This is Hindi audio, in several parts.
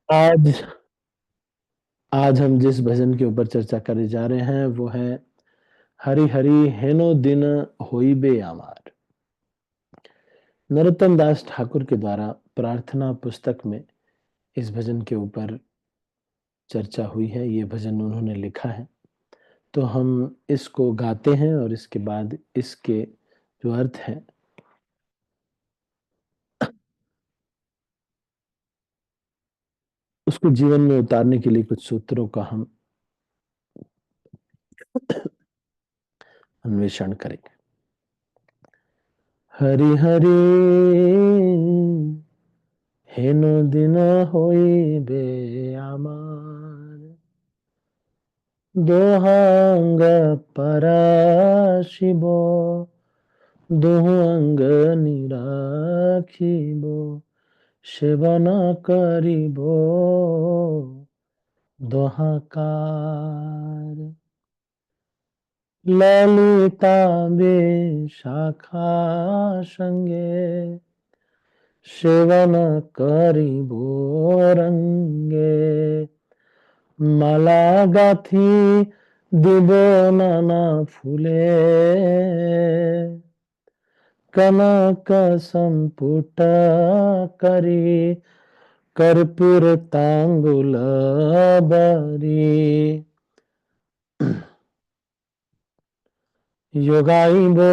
आज आज हम जिस भजन के ऊपर चर्चा करे जा रहे हैं वो है हरि हरि हेनो दिन होइबे आमार। नरोत्तम दास ठाकुर के द्वारा प्रार्थना पुस्तक में इस भजन के ऊपर चर्चा हुई है। ये भजन उन्होंने लिखा है, तो हम इसको गाते हैं और इसके बाद इसके जो अर्थ है उसको जीवन में उतारने के लिए कुछ सूत्रों का हम अन्वेषण करेंगे। हरि हरि हेनो दिन होइबे आमार, दोहांग पराशिब दोहु अंग निराखिब সেবন করিব দোহাকার। ললিতাম্বে শাখা সঙ্গে সেবন করিব রঙ্গে, মালা গাথি দিব নানা ফুলে कनक संपुट करी कर्पूर तांबूल बरी, योगाइबो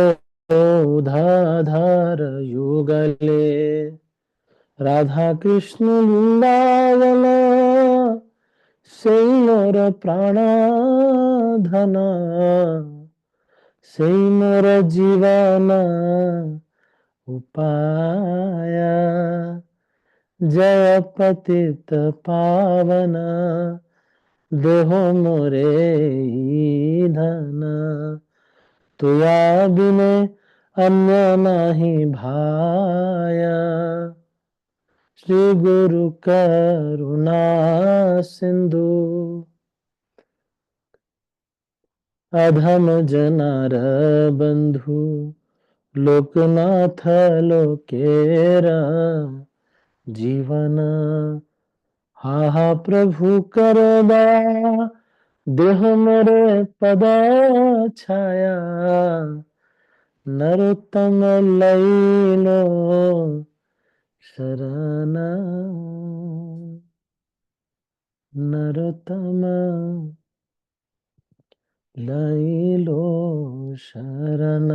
धाधर युगले राधा कृष्ण वृंदावन সেই মোর প্রাণধন সেই মোর জীবন उपाय। जय पतित पावन देहो मोरे धन, तुया बिने अन्य नाही भाया। श्री गुरु करुणा सिंधु अधम जनार बंधु लोकनाथ लोकेरा जीवन। हा हा प्रभु कर दया देह मेरे पद छाया, नरोत्तम लैलो शरण, नरोत्तम लैलो शरण।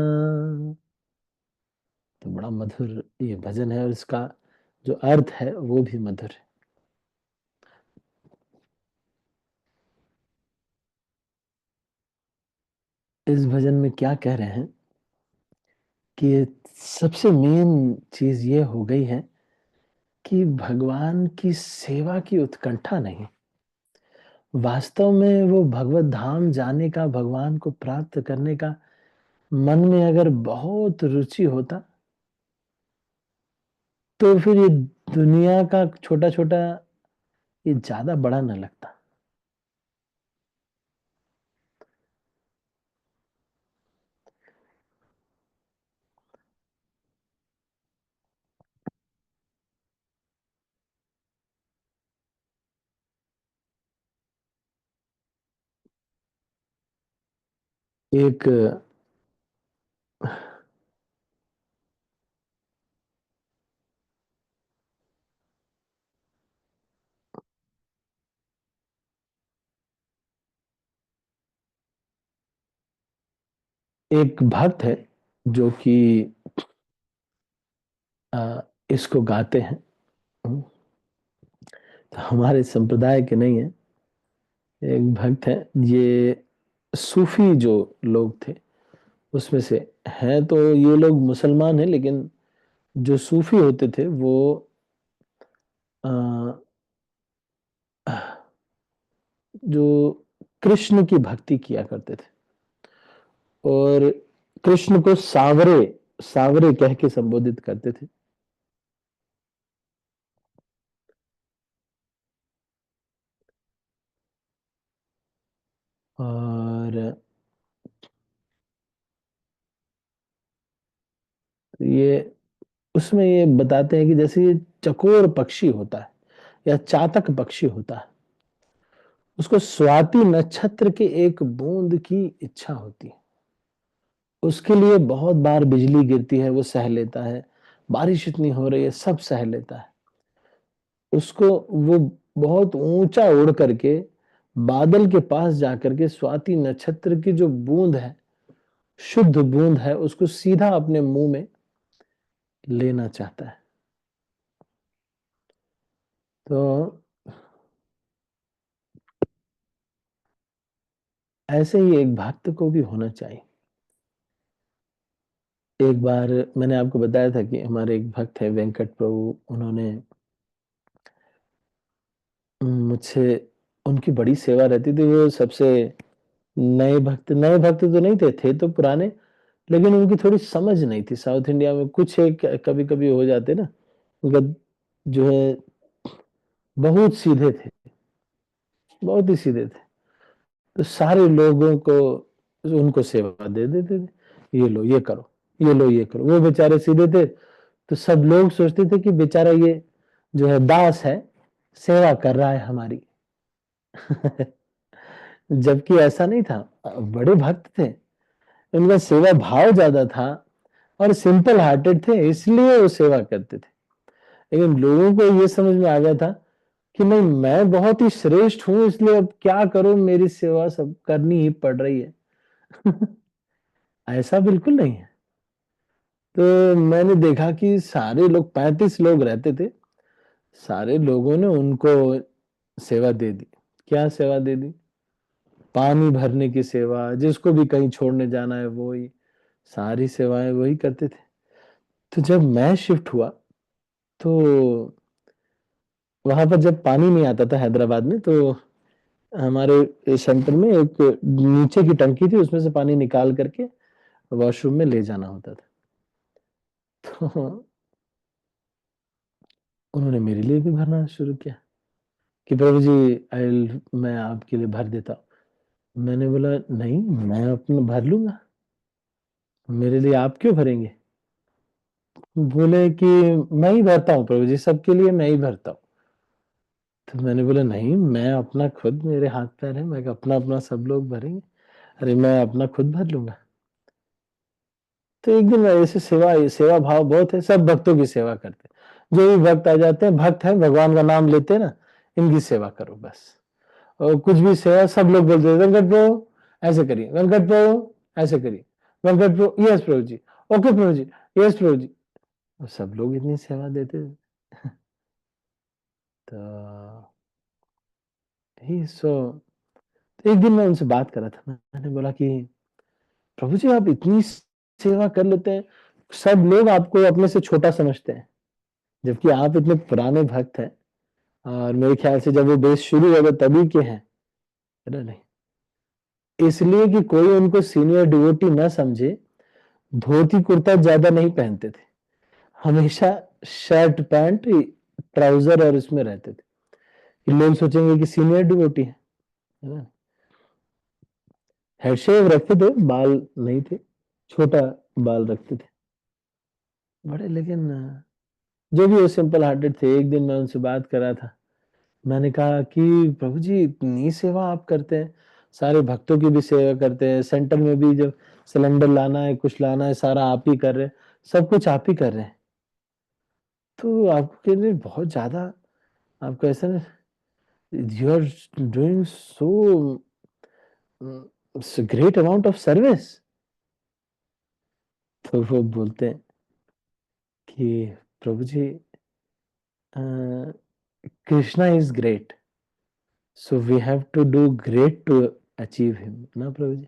तो बड़ा मधुर ये भजन है और इसका जो अर्थ है वो भी मधुर है। इस भजन में क्या कह रहे हैं कि सबसे मेन चीज ये हो गई है कि भगवान की सेवा की उत्कंठा नहीं, वास्तव में वो भगवत धाम जाने का, भगवान को प्राप्त करने का मन में अगर बहुत रुचि होता तो फिर ये दुनिया का छोटा छोटा ये ज्यादा बड़ा न लगता। एक एक भक्त है जो कि इसको गाते हैं। तो हमारे संप्रदाय के नहीं है, एक भक्त है, ये सूफी जो लोग थे उसमें से हैं। तो ये लोग मुसलमान हैं, लेकिन जो सूफी होते थे वो अ, जो कृष्ण की भक्ति किया करते थे और कृष्ण को सावरे सावरे कह के संबोधित करते थे। और ये उसमें ये बताते हैं कि जैसे ये चकोर पक्षी होता है, या चातक पक्षी होता है, उसको स्वाति नक्षत्र के एक बूंद की इच्छा होती है। उसके लिए बहुत बार बिजली गिरती है, वो सह लेता है, बारिश इतनी हो रही है, सब सह लेता है। उसको वो बहुत ऊंचा उड़ करके बादल के पास जाकर के स्वाति नक्षत्र की जो बूंद है, शुद्ध बूंद है, उसको सीधा अपने मुंह में लेना चाहता है। तो ऐसे ही एक भक्त को भी होना चाहिए। एक बार मैंने आपको बताया था कि हमारे एक भक्त है वेंकट प्रभु, उन्होंने मुझसे, उनकी बड़ी सेवा रहती थी। वो सबसे नए भक्त तो नहीं थे तो पुराने, लेकिन उनकी थोड़ी समझ नहीं थी। साउथ इंडिया में कुछ एक कभी-कभी हो जाते ना, मतलब जो है बहुत सीधे थे, बहुत ही सीधे थे। तो सारे लोगों को उनको सेवा दे देते थे, ये लो ये करो, ये लो ये करो। वो बेचारे सीधे थे, तो सब लोग सोचते थे कि बेचारा ये जो है दास है, सेवा कर रहा है हमारी। जबकि ऐसा नहीं था, बड़े भक्त थे, उनका सेवा भाव ज्यादा था और सिंपल हार्टेड थे, इसलिए वो सेवा करते थे। लेकिन लोगों को ये समझ में आ गया था कि नहीं, मैं बहुत ही श्रेष्ठ हूं, इसलिए अब क्या करूं, मेरी सेवा सब करनी ही पड़ रही है। ऐसा बिल्कुल नहीं है। तो मैंने देखा कि सारे लोग, 35 लोग रहते थे, सारे लोगों ने उनको सेवा दे दी। क्या सेवा दे दी? पानी भरने की सेवा, जिसको भी कहीं छोड़ने जाना है वो ही, सारी सेवाएं वही करते थे। तो जब मैं शिफ्ट हुआ, तो वहां पर जब पानी नहीं आता था हैदराबाद में, तो हमारे सेंटर में एक नीचे की टंकी थी, उसमें से पानी निकाल करके वॉशरूम में ले जाना होता था। तो उन्होंने मेरे लिए भी भरना शुरू किया कि प्रभु जी, मैं आपके लिए भर देता हूँ। मैंने बोला नहीं, मैं अपना भर लूंगा, मेरे लिए आप क्यों भरेंगे? बोले कि मैं ही भरता हूँ प्रभु जी, सबके लिए मैं ही भरता हूँ। तो मैंने बोला नहीं, मैं अपना खुद, मेरे हाथ पैर है, मैं अपना अपना सब लोग भरेंगे, अरे मैं अपना खुद भर लूंगा। तो एक दिन ऐसे सेवा सेवा भाव बहुत है, सब भक्तों की सेवा करते हैं। जो भी भक्त आ जाते हैं, भक्त है, भगवान का नाम लेते हैं ना, इनकी सेवा करो बस। और कुछ भी सेवा सब लोग बोलते हैं, वेंकट प्रभु ऐसे करिए, वेंकट प्रभु ऐसे करिए, वेंकट प्रभु, यस प्रभु जी, ओके प्रभु जी, यस प्रभु जी। और सब लोग इतनी सेवा देते थे। तो ही सो एक दिन मैं उनसे बात कर रहा था, मैंने बोला कि प्रभु जी, आप इतनी सेवा कर लेते हैं, सब लोग आपको अपने से छोटा समझते हैं, जबकि आप इतने पुराने भक्त हैं, और मेरे ख्याल से जब वो बेस शुरू हुआ था तभी के हैं, है ना? नहीं, इसलिए कि कोई उनको सीनियर डिवोटी ना समझे, धोती कुर्ता ज्यादा नहीं पहनते थे, हमेशा शर्ट पैंट, ट्राउजर और उसमें रहते थे कि लोग सोचेंगे कि सीनियर डिवोटी है ना? हेड शेव रखते थे, बाल नहीं थे, छोटा बाल रखते थे बड़े। लेकिन जो भी वो सिंपल हार्टेड थे। एक दिन मैं उनसे बात कर रहा था, मैंने कहा कि प्रभु जी, इतनी सेवा आप करते हैं, सारे भक्तों की भी सेवा करते हैं, सेंटर में भी जब सिलेंडर लाना है, कुछ लाना है, सारा आप ही कर रहे हैं, सब कुछ आप ही कर रहे हैं, तो आपके लिए बहुत ज्यादा, आपको ऐसा ना, you are doing so great amount of service. तो वो बोलते हैं कि प्रभु जी, Krishna is great, so we have to do great to achieve him ना प्रभु जी।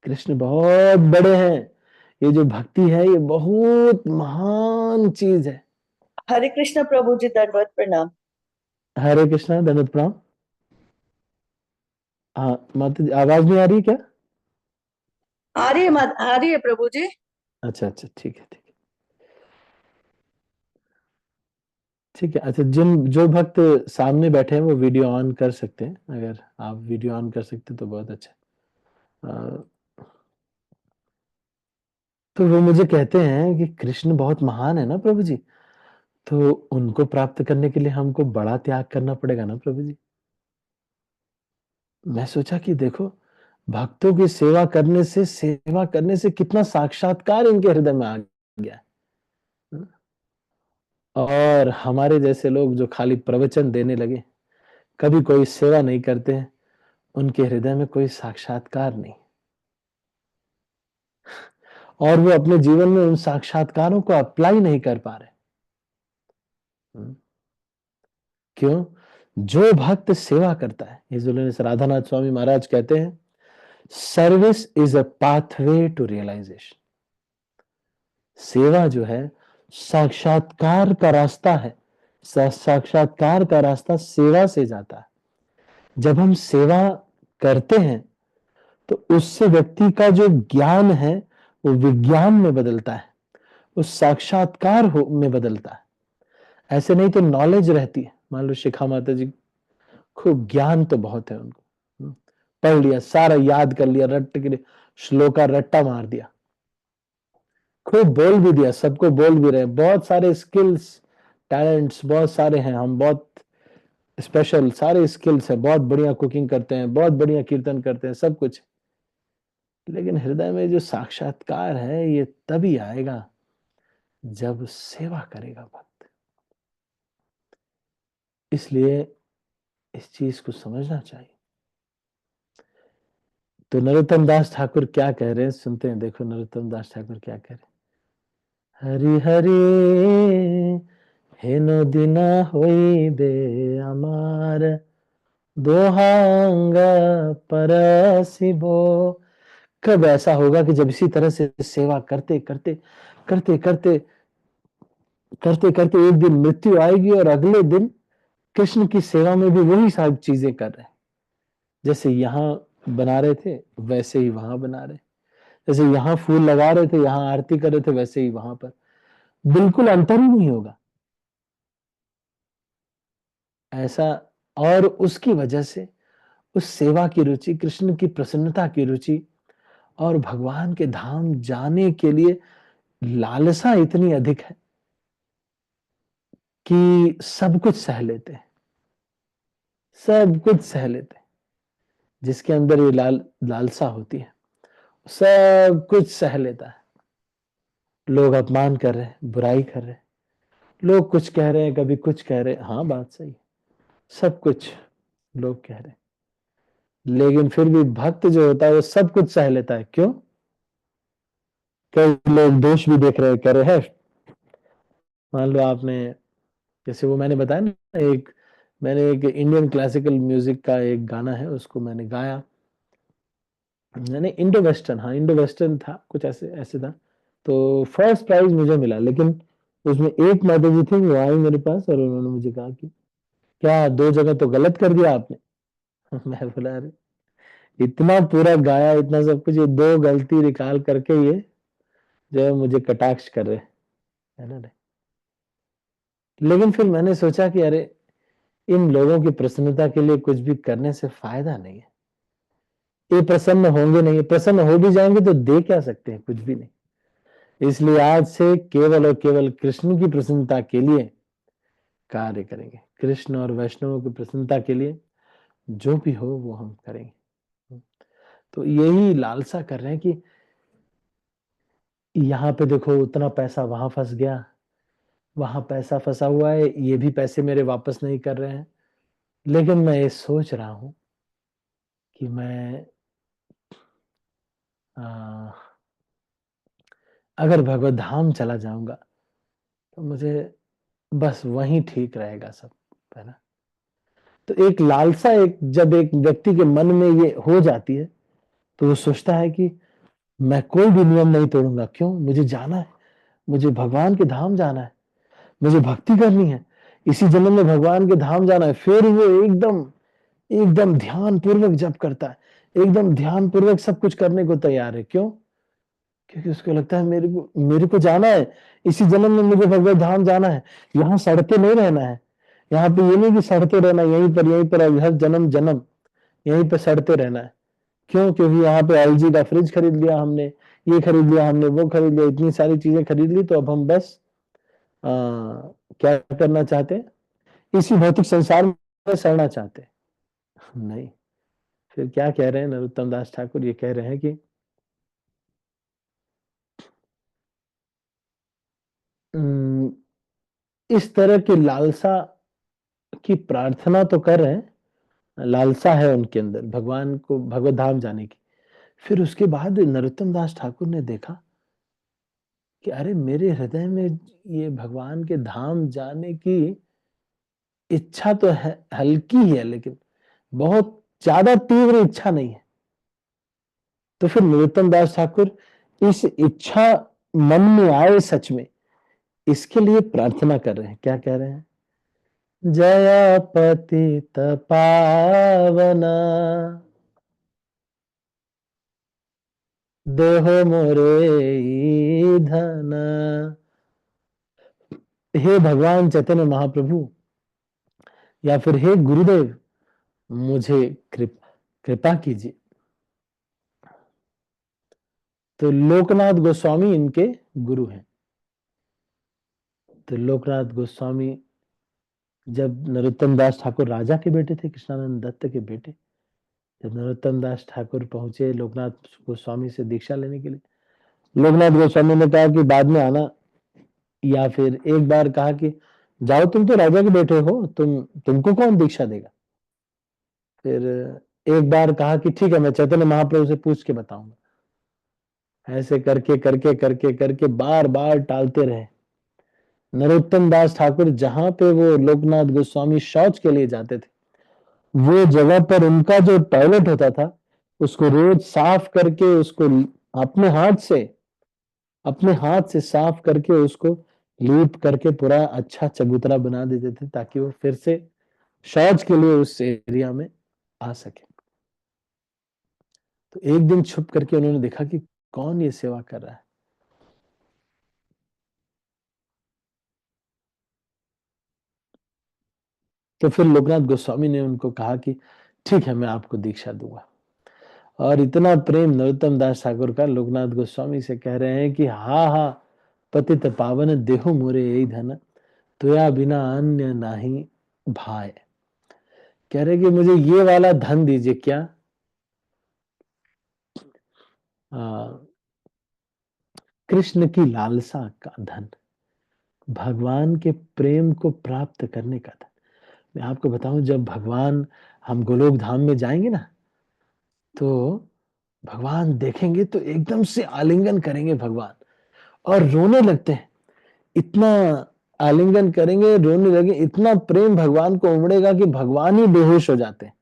कृष्ण बहुत बड़े हैं, ये जो भक्ति है ये बहुत महान चीज है। हरे कृष्ण प्रभु जी, दंडवत प्रणाम। हरे कृष्णा, दंडवत प्रणाम। हाँ माता जी, आवाज नहीं आ रही क्या? आ रही है प्रभु जी। अच्छा अच्छा, ठीक है ठीक है ठीक है। अच्छा, जिन जो भक्त सामने बैठे हैं वो वीडियो ऑन कर सकते हैं, अगर आप वीडियो ऑन कर सकते तो बहुत अच्छा। अ, तो वो मुझे कहते हैं कि कृष्ण बहुत महान है ना प्रभु जी, तो उनको प्राप्त करने के लिए हमको बड़ा त्याग करना पड़ेगा ना प्रभु जी। मैं सोचा कि देखो, भक्तों की सेवा करने से कितना साक्षात्कार इनके हृदय में आ गया है। और हमारे जैसे लोग जो खाली प्रवचन देने लगे, कभी कोई सेवा नहीं करते हैं, उनके हृदय में कोई साक्षात्कार नहीं, और वो अपने जीवन में उन साक्षात्कारों को अप्लाई नहीं कर पा रहे। क्यों? जो भक्त सेवा करता है, हिज होलीनेस राधानाथ स्वामी महाराज कहते हैं, service is a pathway to realization. सेवा जो है साक्षात्कार का रास्ता है। साक्षात्कार का रास्ता सेवा से जाता है। जब हम सेवा करते हैं तो उससे व्यक्ति का जो ज्ञान है वो विज्ञान में बदलता है, उस साक्षात्कार में बदलता है। ऐसे नहीं तो नॉलेज रहती है। मान लो शिखा माता जी, खूब ज्ञान तो बहुत है उनको, पढ़ लिया, सारा याद कर लिया, रट्ट के लिए श्लोका रट्टा मार दिया, खूब बोल भी दिया, सबको बोल भी रहे, बहुत सारे स्किल्स, टैलेंट्स बहुत सारे हैं, हम बहुत स्पेशल, सारे स्किल्स है, बहुत बढ़िया कुकिंग करते हैं, बहुत बढ़िया कीर्तन करते हैं, सब कुछ। लेकिन हृदय में जो साक्षात्कार है ये तभी आएगा जब सेवा करेगा भक्त। इसलिए इस चीज को समझना चाहिए। तो नरोत्तम दास ठाकुर क्या कह रहे हैं, सुनते हैं। देखो नरोत्तम दास ठाकुर क्या कह रहे हैं। हरि हरि हेनो दिना होइबे আমার दोहांग परसिबो। कब ऐसा होगा कि जब इसी तरह से सेवा करते करते करते करते करते करते एक दिन मृत्यु आएगी और अगले दिन कृष्ण की सेवा में भी वही सारी चीजें कर रहे हैं। जैसे यहाँ बना रहे थे वैसे ही वहां बना रहे, जैसे यहाँ फूल लगा रहे थे यहाँ आरती कर रहे थे, वैसे ही वहां पर। बिल्कुल अंतर ही नहीं होगा ऐसा। और उसकी वजह से उस सेवा की रुचि, कृष्ण की प्रसन्नता की रुचि और भगवान के धाम जाने के लिए लालसा इतनी अधिक है कि सब कुछ सह लेते हैं, सब कुछ सह लेते हैं। जिसके अंदर ये लालसा होती है सब कुछ सह लेता है। लोग अपमान कर रहे हैं, बुराई कर रहे हैं, लोग कुछ कह रहे हैं, कभी कुछ कह रहे हैं, हाँ बात सही, सब कुछ लोग कह रहे हैं, लेकिन फिर भी भक्त जो होता है वो सब कुछ सह लेता है। क्यों? कई लोग दोष भी देख रहे हैं, कह रहे हैं। मान लो आपने, जैसे वो मैंने बताया ना, मैंने एक इंडियन क्लासिकल म्यूजिक का एक गाना है, उसको मैंने गाया, मैंने इंडो वेस्टर्न, हाँ इंडो वेस्टर्न था, कुछ ऐसे ऐसे था। तो फर्स्ट प्राइज मुझे मिला, लेकिन उसमें एक माता जी थी, वो आई मेरे पास और उन्होंने मुझे कहा कि क्या दो जगह तो गलत कर दिया आपने। मैं बोला अरे, इतना पूरा गाया, इतना सब कुछ, ये दो गलती निकाल करके ये जो है मुझे कटाक्ष कर रहे है ना। लेकिन फिर मैंने सोचा कि अरे, इन लोगों की प्रसन्नता के लिए कुछ भी करने से फायदा नहीं है। ये प्रसन्न होंगे नहीं, प्रसन्न हो भी जाएंगे तो दे क्या सकते हैं, कुछ भी नहीं। इसलिए आज से केवल और केवल कृष्ण की प्रसन्नता के लिए कार्य करेंगे। कृष्ण और वैष्णवों की प्रसन्नता के लिए जो भी हो वो हम करेंगे। तो यही लालसा कर रहे हैं कि यहाँ पे देखो उतना पैसा वहां फंस गया, वहां पैसा फंसा हुआ है, ये भी पैसे मेरे वापस नहीं कर रहे हैं। लेकिन मैं ये सोच रहा हूं कि मैं अगर भगवत धाम चला जाऊंगा तो मुझे बस वहीं ठीक रहेगा सब, है ना। तो एक लालसा, जब एक व्यक्ति के मन में ये हो जाती है तो वो सोचता है कि मैं कोई भी नियम नहीं तोड़ूंगा। क्यों? मुझे जाना है, मुझे भगवान के धाम जाना है, मुझे भक्ति करनी है, इसी जन्म में भगवान के धाम जाना है। फिर वो एकदम एकदम ध्यान पूर्वक जप करता है, एकदम ध्यान पूर्वक सब कुछ करने को तैयार है। क्यों? क्योंकि उसको लगता है मेरे को जाना है, इसी जन्म में मुझे भगवत धाम जाना है। यहाँ सड़ते नहीं रहना है, यहाँ पे ये नहीं कि सड़ते रहना, यहीं पर हर जन्म जन्म यहीं पे सड़ते रहना है। क्यों? क्योंकि यहाँ पे एलजी का फ्रिज खरीद लिया हमने, ये खरीद लिया हमने, वो खरीद लिया, इतनी सारी चीजें खरीद ली, तो अब हम बस क्या करना चाहते हैं? इसी भौतिक संसार में सड़ना चाहते हैं। नहीं, फिर क्या कह रहे हैं नरोत्तम दास ठाकुर? ये कह रहे हैं कि अम, इस तरह की लालसा की प्रार्थना तो कर रहे हैं, लालसा है उनके अंदर भगवान को, भगवत धाम जाने की। फिर उसके बाद नरोत्तम दास ठाकुर ने देखा कि अरे मेरे हृदय में ये भगवान के धाम जाने की इच्छा तो है, हल्की ही है, लेकिन बहुत ज्यादा तीव्र इच्छा नहीं है। तो फिर नरोत्तम दास ठाकुर इस इच्छा मन में आए सच में, इसके लिए प्रार्थना कर रहे हैं। क्या कह रहे हैं? जया पतित पावना देहो मोरे धन। हे भगवान चैतन्य महाप्रभु, या फिर हे गुरुदेव, मुझे कृपा कीजिए। तो लोकनाथ गोस्वामी इनके गुरु हैं। तो लोकनाथ गोस्वामी जब नरोत्तम दास ठाकुर राजा के बेटे थे, कृष्णानंद दत्त के बेटे, जब नरोत्तम दास ठाकुर पहुंचे लोकनाथ गोस्वामी से दीक्षा लेने के लिए, लोकनाथ गोस्वामी ने कहा कि बाद में आना, या फिर एक बार कहा कि जाओ, तुम तो राजा के बेटे हो, तुमको कौन दीक्षा देगा। फिर एक बार कहा कि ठीक है, मैं चैतन्य महाप्रभु से पूछ के बताऊंगा। ऐसे करके करके करके करके बार बार टालते रहे। नरोत्तम दास ठाकुर जहां पे वो लोकनाथ गोस्वामी शौच के लिए जाते थे, वो जगह पर उनका जो टॉयलेट होता था, उसको रोज साफ करके, उसको अपने हाथ से अपने हाथ से साफ करके, उसको लीप करके पूरा अच्छा चबूतरा बना देते थे, ताकि वो फिर से शौच के लिए उस एरिया में आ सके। तो एक दिन छुप करके उन्होंने देखा कि कौन ये सेवा कर रहा है। तो फिर लोकनाथ गोस्वामी ने उनको कहा कि ठीक है, मैं आपको दीक्षा दूंगा। और इतना प्रेम नरोत्तम दास ठाकुर का लोकनाथ गोस्वामी से, कह रहे हैं कि हा हा पतित पावन देहु मोरे यही धन, तुया बिना अन्य नाही भाई। कह रहे कि मुझे ये वाला धन दीजिए। क्या? आ, कृष्ण की लालसा का धन, भगवान के प्रेम को प्राप्त करने का धन। मैं आपको बताऊं, जब भगवान, हम गोलोक धाम में जाएंगे ना, तो भगवान देखेंगे तो एकदम से आलिंगन करेंगे भगवान, और रोने लगते हैं। इतना आलिंगन करेंगे, रोने लगे, इतना प्रेम भगवान को उमड़ेगा कि भगवान ही बेहोश हो जाते हैं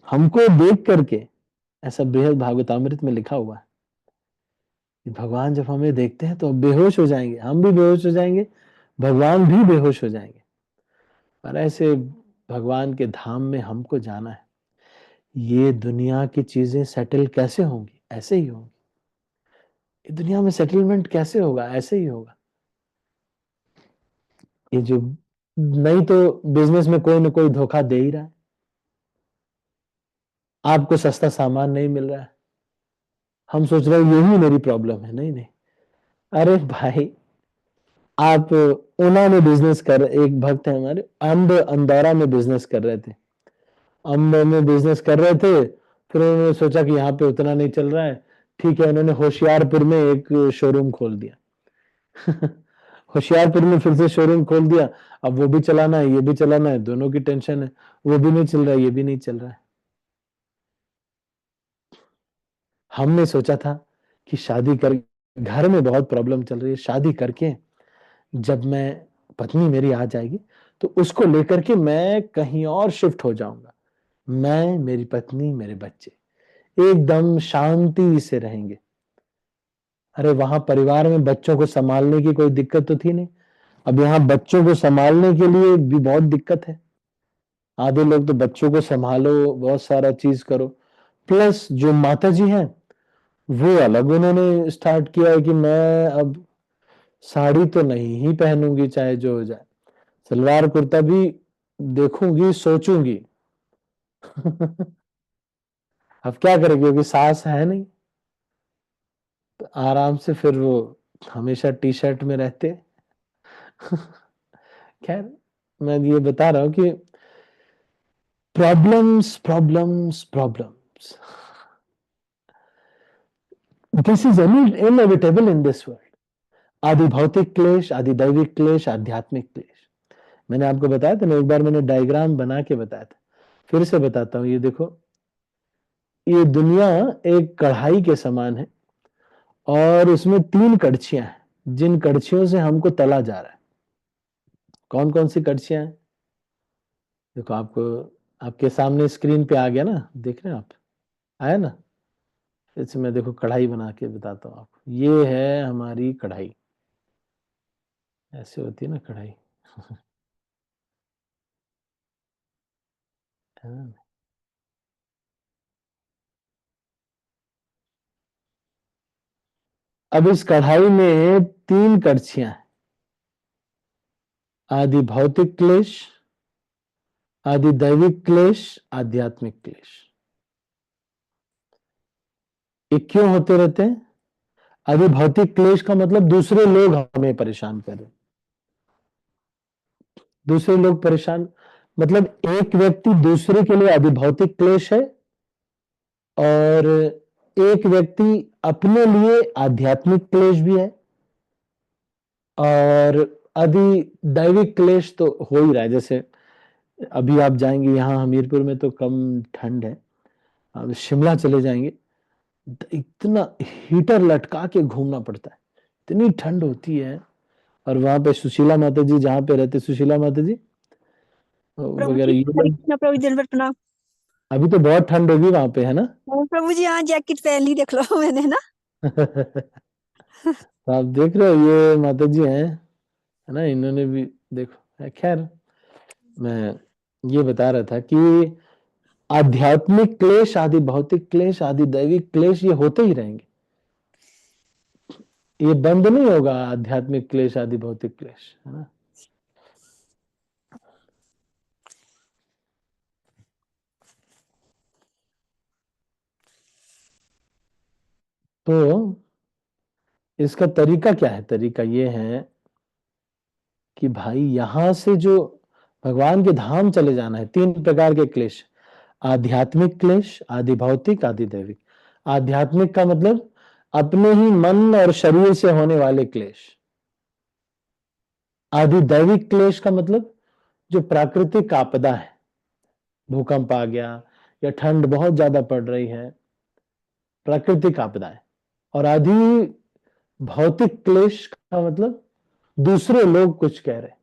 हमको देख करके। ऐसा बृहद भागवतामृत में लिखा हुआ है कि भगवान जब हमें देखते हैं तो बेहोश हो जाएंगे, हम भी बेहोश हो जाएंगे, भगवान भी बेहोश हो जाएंगे। पर ऐसे भगवान के धाम में हमको जाना है। ये दुनिया की चीजें सेटल कैसे होंगी? ऐसे ही होंगी। ये दुनिया में सेटलमेंट कैसे होगा? ऐसे ही होगा। ये जो, नहीं तो बिजनेस में कोई ना कोई धोखा दे ही रहा है, आपको सस्ता सामान नहीं मिल रहा है, हम सोच रहे हैं यही मेरी प्रॉब्लम है। नहीं नहीं, अरे भाई, आप ऊना में बिजनेस कर, एक भक्त है हमारे, अम्ब अंदौरा में बिजनेस कर रहे थे, अम्ब में बिजनेस कर रहे थे। फिर उन्होंने सोचा कि यहाँ पे उतना नहीं चल रहा है, ठीक है, उन्होंने होशियारपुर में एक शोरूम खोल दिया। होशियारपुर में फिर से शोरूम खोल दिया। अब वो भी चलाना है, ये भी चलाना है, दोनों की टेंशन है। वो भी नहीं चल रहा है, ये भी नहीं चल रहा है। हमने सोचा था कि शादी कर, घर में बहुत प्रॉब्लम चल रही है, शादी करके जब मैं, पत्नी मेरी आ जाएगी, तो उसको लेकर के मैं कहीं और शिफ्ट हो जाऊंगा। मैं, मेरी पत्नी, मेरे बच्चे एकदम शांति से रहेंगे। अरे वहां परिवार में बच्चों को संभालने की कोई दिक्कत तो थी नहीं, अब यहाँ बच्चों को संभालने के लिए भी बहुत दिक्कत है। आधे लोग तो बच्चों को संभालो, बहुत सारा चीज करो, प्लस जो माता जी हैं, वो अलग उन्होंने स्टार्ट किया है कि मैं अब साड़ी तो नहीं ही पहनूंगी चाहे जो हो जाए, सलवार कुर्ता भी देखूंगी, सोचूंगी। अब क्या करें, क्योंकि सास है नहीं, तो आराम से फिर वो हमेशा टी शर्ट में रहते। खैर, मैं ये बता रहा हूं कि problems problems problems, this is inevitable in this world. आदि भौतिक क्लेश, आदि दैविक क्लेश, आध्यात्मिक क्लेश। मैंने आपको बताया था ना, एक बार मैंने डायग्राम बना के बताया था, फिर से बताता हूं। ये देखो, ये दुनिया एक कढ़ाई के समान है और उसमें 3 कड़छियां हैं, जिन कड़छियों से हमको तला जा रहा है। कौन कौन सी कड़छियां हैं? देखो, आपको आपके सामने स्क्रीन पे आ गया ना, देख रहे हैं आप? आया ना? इससे मैं देखो कढ़ाई बना के बताता हूँ आपको। ये है हमारी कढ़ाई, ऐसे होती है ना कढ़ाई। हाँ। अब इस कढ़ाई में 3 कड़छियां हैं। आदि भौतिक क्लेश, आदि दैविक क्लेश, आध्यात्मिक क्लेश। ये क्यों होते रहते हैं? आदि भौतिक क्लेश का मतलब दूसरे लोग हमें परेशान कर रहे हैं। दूसरे लोग परेशान मतलब एक व्यक्ति दूसरे के लिए आदि भौतिक क्लेश है, और एक व्यक्ति अपने लिए आध्यात्मिक क्लेश भी है। और आदि दैविक क्लेश तो हो ही रहा है। जैसे अभी आप जाएंगे, यहाँ हमीरपुर में तो कम ठंड है, आप शिमला चले जाएंगे, इतना हीटर लटका के घूमना पड़ता है, इतनी ठंड होती है। और वहां पे सुशीला माता जी जहाँ पे रहते, सुशीला माता जी प्रभु वगैरह, जी ये हरे लोग, कृष्णा प्रभु जी दंडवत प्रणाम। अभी तो बहुत ठंड होगी वहां पे, है ना? प्रभु जी हाँ जैकेट पहन ली, देख लो मैंने ना। तो आप देख रहे हो, ये माता जी हैं, है ना? इन्होंने भी देखो। खैर, मैं ये बता रहा था कि आध्यात्मिक क्लेश, आदि भौतिक क्लेश, आदि दैविक क्लेश, ये होते ही रहेंगे। ये बंद नहीं होगा, आध्यात्मिक क्लेश, आदि भौतिक क्लेश, है ना? तो इसका तरीका क्या है? तरीका ये है कि भाई यहां से जो भगवान के धाम चले जाना है, 3 प्रकार के क्लेश। आध्यात्मिक क्लेश, आदि भौतिक, आदि दैविक। आध्यात्मिक का मतलब अपने ही मन और शरीर से होने वाले क्लेश। आदि दैविक क्लेश का मतलब जो प्राकृतिक आपदा है, भूकंप आ गया या ठंड बहुत ज्यादा पड़ रही है, प्राकृतिक आपदाएं। और आदि भौतिक क्लेश का मतलब दूसरे लोग कुछ कह रहे हैं,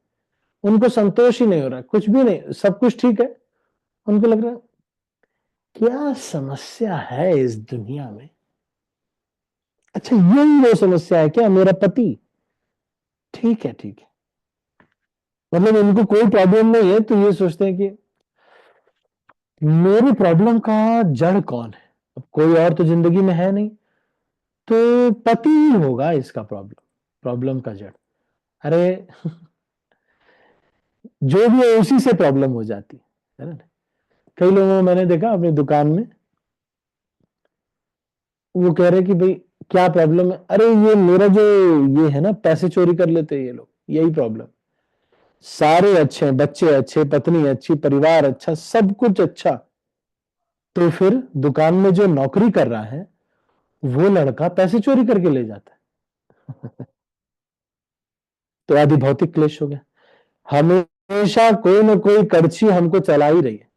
उनको संतोष ही नहीं हो रहा, कुछ भी नहीं, सब कुछ ठीक है, उनको लग रहा है क्या समस्या है इस दुनिया में? अच्छा, यही वो समस्या है क्या? मेरा पति ठीक है, ठीक है, मतलब इनको कोई प्रॉब्लम नहीं है, तो ये सोचते हैं कि मेरी प्रॉब्लम का जड़ कौन है? अब कोई और तो जिंदगी में है नहीं, तो पति ही होगा इसका प्रॉब्लम, प्रॉब्लम का जड़। अरे, जो भी है उसी से प्रॉब्लम हो जाती है ना? कई लोगों को मैंने देखा अपनी दुकान में, वो कह रहे कि भाई क्या प्रॉब्लम है? अरे ये मेरा जो ये है ना, पैसे चोरी कर लेते हैं ये लोग, यही प्रॉब्लम। सारे अच्छे हैं, बच्चे अच्छे, पत्नी अच्छी, परिवार अच्छा, सब कुछ अच्छा, तो फिर दुकान में जो नौकरी कर रहा है वो लड़का पैसे चोरी करके ले जाता है। तो आदि भौतिक क्लेश हो गया। हमेशा कोई ना कोई कड़छी हमको चला ही रही है।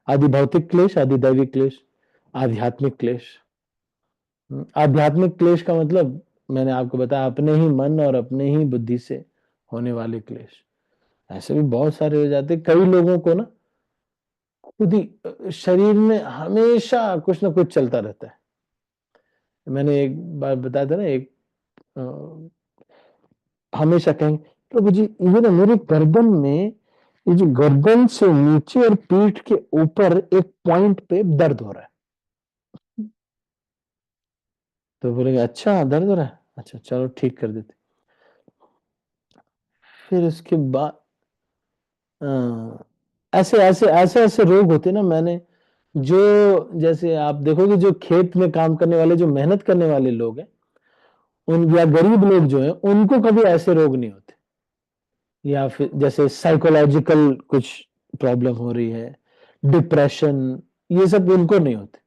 आदि भौतिक क्लेश, आदि दैविक क्लेश, आध्यात्मिक क्लेश। आध्यात्मिक क्लेश का मतलब मैंने आपको बताया, अपने ही मन और अपने ही बुद्धि से होने वाले क्लेश। ऐसे भी बहुत सारे हो जाते। कई लोगों को ना खुद ही शरीर में हमेशा कुछ ना कुछ चलता रहता है। मैंने एक बार बताया था ना, एक हमेशा कहेंगे प्रभु जी ये ना मेरे गर्दन में, ये जो गर्दन से नीचे और पीठ के ऊपर एक पॉइंट पे दर्द हो रहा है। तो बोलेंगे अच्छा दर्द हो रहा है, अच्छा चलो ठीक कर देते। फिर उसके बाद ऐसे ऐसे ऐसे ऐसे रोग होते ना। मैंने जो, जैसे आप देखोगे जो खेत में काम करने वाले, जो मेहनत करने वाले लोग हैं, उन या गरीब लोग जो हैं, उनको कभी ऐसे रोग नहीं होते। या फिर जैसे साइकोलॉजिकल कुछ प्रॉब्लम हो रही है, डिप्रेशन, ये सब उनको नहीं होते।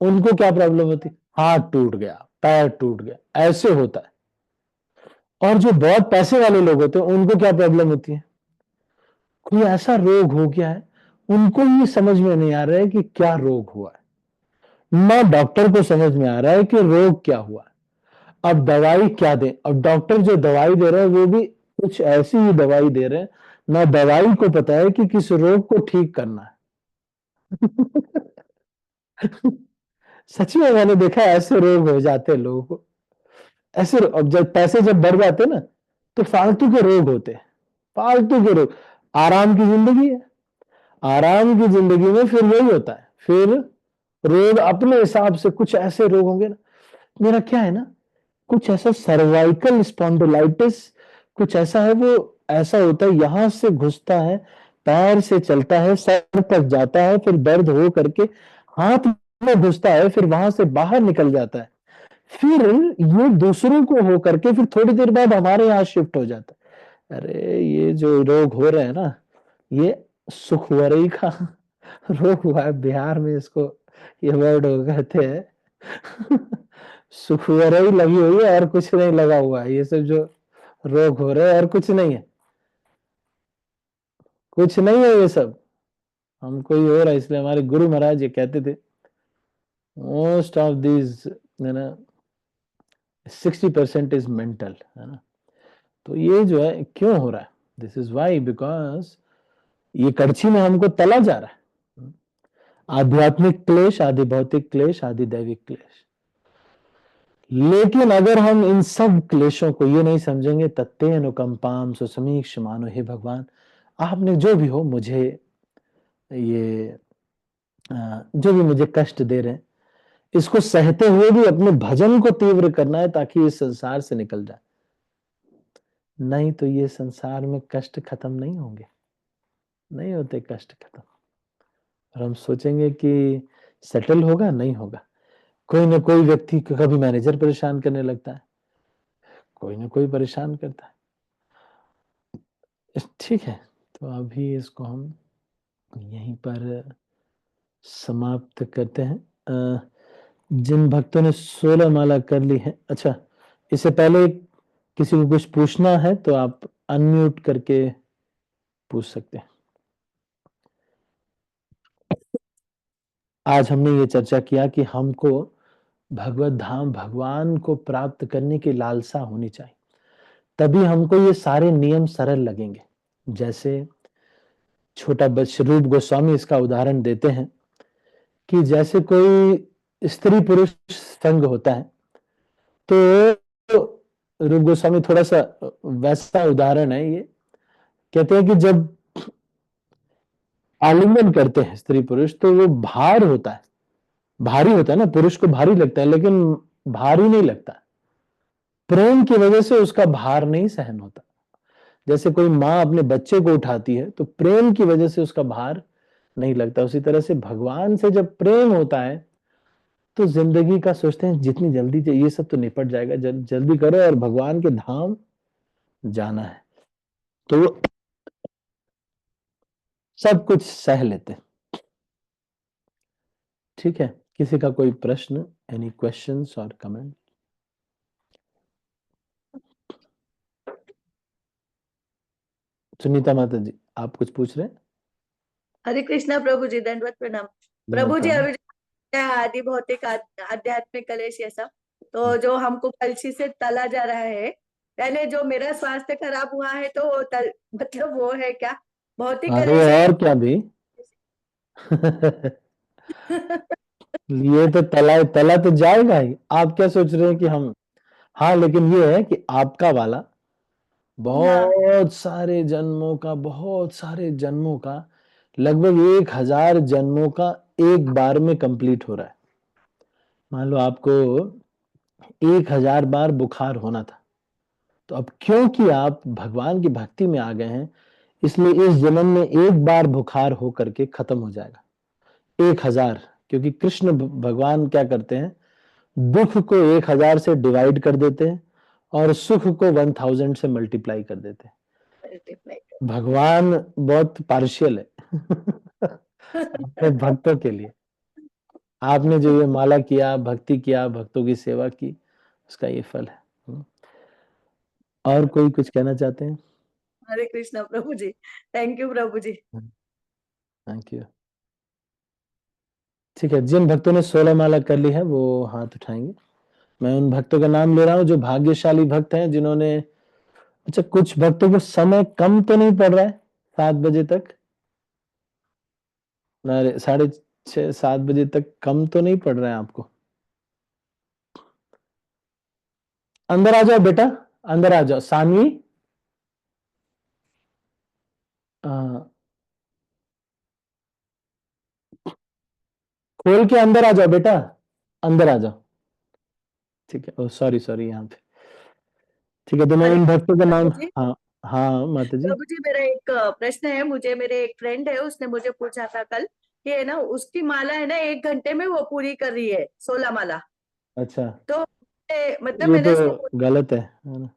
उनको क्या प्रॉब्लम होती? हाथ टूट गया, पैर टूट गया, ऐसे होता है। और जो बहुत पैसे वाले लोग होते हैं उनको क्या प्रॉब्लम होती है? कोई ऐसा रोग हो गया है, उनको ही समझ में नहीं आ रहा है कि क्या रोग हुआ है, ना डॉक्टर को समझ में आ रहा है कि रोग क्या हुआ है। अब दवाई क्या दें? अब डॉक्टर जो दवाई दे रहे हैं वो भी कुछ ऐसी ही दवाई दे रहे हैं, ना दवाई को पता है कि किस रोग को ठीक करना है। सच में मैंने देखा है, ऐसे रोग हो जाते हैं लोगों को। ऐसे अब जब पैसे जब बढ़ जाते हैं ना, तो फालतू के रोग होते हैं, फालतू के रोग। आराम की जिंदगी है, आराम की जिंदगी में फिर यही होता है, फिर रोग अपने हिसाब से कुछ ऐसे रोग होंगे ना। मेरा क्या है ना, कुछ ऐसा सर्वाइकल स्पॉन्डिलाइटिस, कुछ ऐसा है, वो ऐसा होता है, यहां से घुसता है, पैर से चलता है, सर तक जाता है, फिर दर्द हो करके हाथ में घुसता है, फिर वहां से बाहर निकल जाता है, फिर ये दूसरों को हो करके फिर थोड़ी देर बाद हमारे यहाँ शिफ्ट हो जाता है। अरे ये जो रोग हो रहे हैं ना, ये सुखवरई का रोग हुआ है बिहार में, इसको ये वर्ड कहते हैं। सुखवरई लगी हुई है और कुछ नहीं लगा हुआ है, ये सब जो रोग हो रहे हैं और कुछ नहीं है, कुछ नहीं है ये सब, हमको ही हो रहा है। इसलिए हमारे गुरु महाराज ये कहते थे, मोस्ट ऑफ दीज, है ना, 60% इज मेंटल, है ना। तो ये जो है क्यों हो रहा है? दिस इज वाई, बिकॉज ये कड़छी में हमको तला जा रहा है। आध्यात्मिक क्लेश, आदि भौतिक क्लेश, आदि दैविक क्लेश। लेकिन अगर हम इन सब क्लेशों को ये नहीं समझेंगे, तत्ते अनुकंपाम सुसमीक्ष मानो, हे भगवान आपने जो भी हो मुझे ये जो भी मुझे कष्ट दे रहे हैं, इसको सहते हुए भी अपने भजन को तीव्र करना है ताकि इस संसार से निकल जाए। नहीं तो ये संसार में कष्ट खत्म नहीं होंगे, नहीं होते कष्ट खत्म। और हम सोचेंगे कि सेटल होगा, नहीं होगा। कोई ना कोई व्यक्ति, कभी मैनेजर परेशान करने लगता है, कोई ना कोई परेशान करता है। ठीक है, तो अभी इसको हम यहीं पर समाप्त करते हैं। जिन भक्तों ने 16 माला कर ली है, अच्छा इससे पहले किसी को कुछ पूछना है तो आप अनम्यूट करके पूछ सकते हैं। आज हमने ये चर्चा किया कि हमको भगवत धाम, भगवान को प्राप्त करने की लालसा होनी चाहिए, तभी हमको ये सारे नियम सरल लगेंगे। जैसे छोटा बच्चा, रूप गोस्वामी इसका उदाहरण देते हैं कि जैसे कोई स्त्री पुरुष संग होता है, तो रूप गोस्वामी थोड़ा सा वैसा उदाहरण है ये। कहते हैं कि जब आलिंगन करते हैं स्त्री पुरुष, तो वो भार होता है, भारी होता है ना, पुरुष को भारी लगता है, लेकिन भारी नहीं लगता, प्रेम की वजह से उसका भार नहीं सहन होता। जैसे कोई माँ अपने बच्चे को उठाती है तो प्रेम की वजह से उसका भार नहीं लगता, उसी तरह से भगवान से जब प्रेम होता है तो जिंदगी का सोचते हैं जितनी जल्दी ये सब तो निपट जाएगा, जल्दी करो और भगवान के धाम जाना है, तो सब कुछ सह लेते हैं। ठीक है, किसी का कोई प्रश्न, एनी क्वेश्चंस और कमेंट? सुनीता माता जी, आप कुछ पूछ रहे हैं? हरे कृष्णा प्रभु जी, दंडवत प्रणाम। प्रभु जी, अभी जो आदि भौतिक आध्यात्मिक कलेश ये सब, तो जो हमको कलशी से तला जा रहा है, पहले जो मेरा स्वास्थ्य खराब हुआ है तो वो मतलब वो है क्या भौतिक अरे कलेश है? और क्या भी। ये तो तला तला तो जाएगा ही। आप क्या सोच रहे हैं कि हम, हाँ लेकिन ये है कि आपका वाला हाँ बहुत सारे जन्मों का, बहुत सारे जन्मों का, लगभग 1000 जन्मों का एक बार में कंप्लीट हो रहा है। मान लो आपको 1000 बार बुखार होना था, तो अब क्योंकि आप भगवान की भक्ति में आ गए हैं, इसलिए इस जन्म में एक बार बुखार हो करके खत्म हो जाएगा 1000। क्योंकि कृष्ण भगवान क्या करते हैं, दुख को 1000 से डिवाइड कर देते हैं और सुख को 1000 से मल्टीप्लाई कर देते हैं। भगवान बहुत पार्शियल है अपने भक्तों के लिए। आपने जो ये माला किया, भक्ति किया, भक्तों की सेवा की, उसका ये फल है। और कोई कुछ कहना चाहते हैं? हरे कृष्णा प्रभु जी, थैंक यू प्रभु जी। Thank you. ठीक है, जिन भक्तों ने 16 माला कर ली है वो हाथ उठाएंगे। मैं उन भक्तों का नाम ले रहा हूँ जो भाग्यशाली भक्त हैं, जिन्होंने, अच्छा कुछ भक्तों को समय कम तो नहीं पड़ रहा है 7 बजे तक? अरे 6:30 7 बजे तक कम तो नहीं पड़ रहा है आपको? अंदर आ जाओ बेटा, अंदर आ जाओ। सानवी, खोल के अंदर आ जाओ बेटा, अंदर आ जाओ। ठीक है, ओ सॉरी सॉरी, यहाँ पे। ठीक है, तो मैं हरे इन भक्तों का प्रभु नाम, जी। हाँ हाँ माता जी। प्रभु जी, मेरा एक प्रश्न है। मुझे, मेरे एक फ्रेंड है, उसने मुझे पूछा था कल कि है ना, उसकी माला है ना 1 घंटे में वो पूरी कर रही है, 16 माला। अच्छा, तो मतलब ये मैंने तो उसको गलत है ना?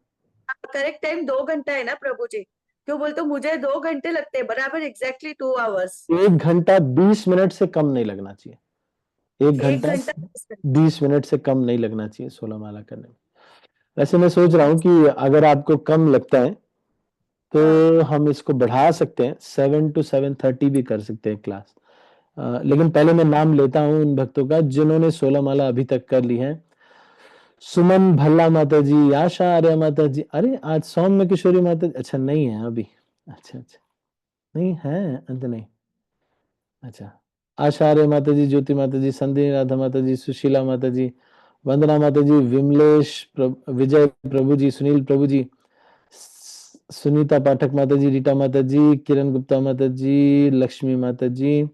करेक्ट टाइम 2 घंटा है ना प्रभु जी? क्यों बोलते, मुझे 2 घंटे लगते हैं बराबर, एग्जैक्टली 2 आवर्स। 1 घंटा 20 मिनट से कम नहीं लगना चाहिए। एक एक घंटा घंटा 20 मिनट से कम नहीं लगना चाहिए 16 माला करने में। वैसे मैं सोच रहा हूँ अच्छा। कि अगर आपको कम लगता है हाँ तो हम इसको बढ़ा सकते हैं, 7 to 7:30 भी कर सकते हैं क्लास। लेकिन पहले मैं नाम लेता हूँ उन भक्तों का जिन्होंने 16 माला अभी तक कर ली है। सुमन भल्ला माता जी, आशा आर्या माता जी, अरे आज सौम्य किशोरी माता जी, अच्छा नहीं है अभी, अच्छा अच्छा, नहीं है अंत नहीं, अच्छा। आशा आर्य माता जी, ज्योति माता जी, संध्या राधा माता जी, सुशीला माता जी, वंदना माता जी, विमलेश विजय प्रभु जी, सुनील प्रभु जी, सुनीता पाठक माता जी, रीटा माता जी, किरण गुप्ता माता जी, लक्ष्मी माता जी,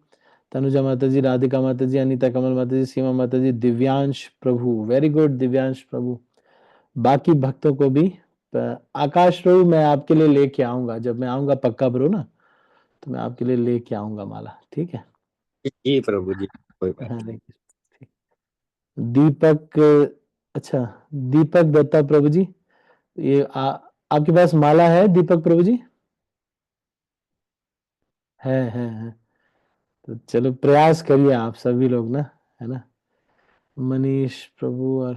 तनुजा माता जी, राधिका माता जी, अनीता कमल माता जी, सीमा माता जी, दिव्यांश प्रभु, वेरी गुड दिव्यांश प्रभु। बाकी भक्तों को भी आकाश प्रभु मैं आपके लिए लेके आऊंगा, जब मैं आऊंगा पक्का ब्रो ना, तो मैं आपके लिए लेके आऊंगा माला, ठीक है? जी प्रभु जी, कोई बात हरे नहीं। कृष्ण। दीपक, अच्छा दीपक दत्ता प्रभु जी, ये आपके पास माला है दीपक प्रभु जी? है। तो चलो प्रयास करिए आप सभी लोग ना, है ना? मनीष प्रभु और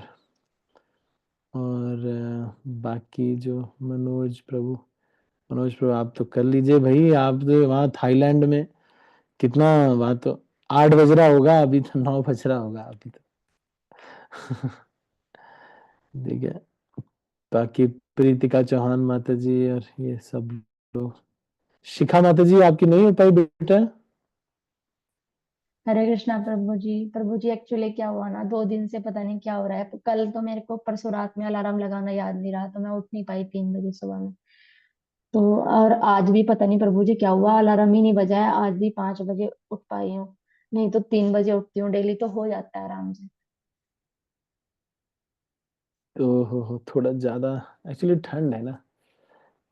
बाकी जो मनोज प्रभु आप तो कर लीजिए भाई, आप तो वहाँ थाईलैंड में कितना, वहाँ तो 8 बज रहा होगा, अभी तो 9 बज रहा होगा अभी तो ठीक है। बाकी प्रीतिका चौहान माता जी और ये सब लोग। शिखा माता जी आपकी नहीं हो पाई बेटा? हरे कृष्णा प्रभु जी। प्रभु जी एक्चुअली क्या हुआ ना, 2 दिन से पता नहीं क्या हो रहा है। कल तो मेरे को परसों रात में अलार्म लगाना याद नहीं रहा, तो मैं उठ नहीं पाई 3 बजे सुबह में। तो और आज भी पता नहीं प्रभु जी क्या हुआ, अलार्म ही नहीं बजा है। आज भी 5 बजे उठ पाई हूँ, नहीं तो 3 बजे उठती हूँ डेली, तो हो जाता है आराम से। तो हो थोड़ा ज्यादा एक्चुअली ठंड है ना।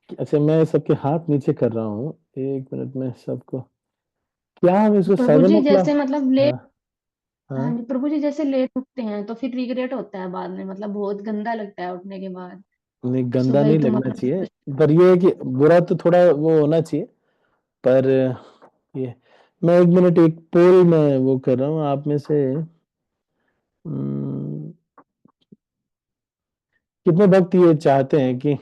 अच्छा मैं सबके हाथ नीचे कर रहा हूँ, 1 मिनट में सबको, क्या हम इसको प्रभु 7 जी o'clock? जैसे मतलब लेट, हाँ हाँ हाँ, जी प्रभु जी, जैसे लेट उठते हैं तो फिर रिग्रेट होता है बाद में, मतलब बहुत गंदा लगता है उठने के बाद। नहीं गंदा सुबह ही नहीं तो लगना चाहिए, मतलब। पर ये है कि बुरा तो थोड़ा वो होना चाहिए, पर ये, मैं 1 मिनट एक पोल में वो कर रहा हूँ आप में से, हम्म, कितने भक्त ये चाहते हैं कि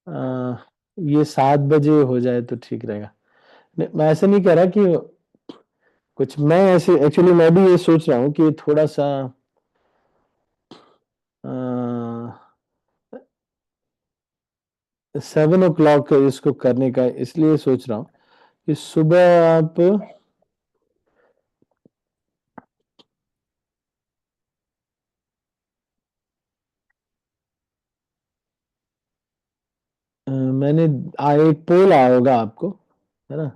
आ, ये 7 बजे हो जाए तो ठीक रहेगा? नहीं, मैं ऐसे नहीं कह रहा कि कुछ, मैं ऐसे एक्चुअली मैं भी ये सोच रहा हूँ कि थोड़ा सा 7 o'clock इसको करने का इसलिए सोच रहा हूँ कि सुबह आप मैंने एक पोल आया होगा आपको, है ना?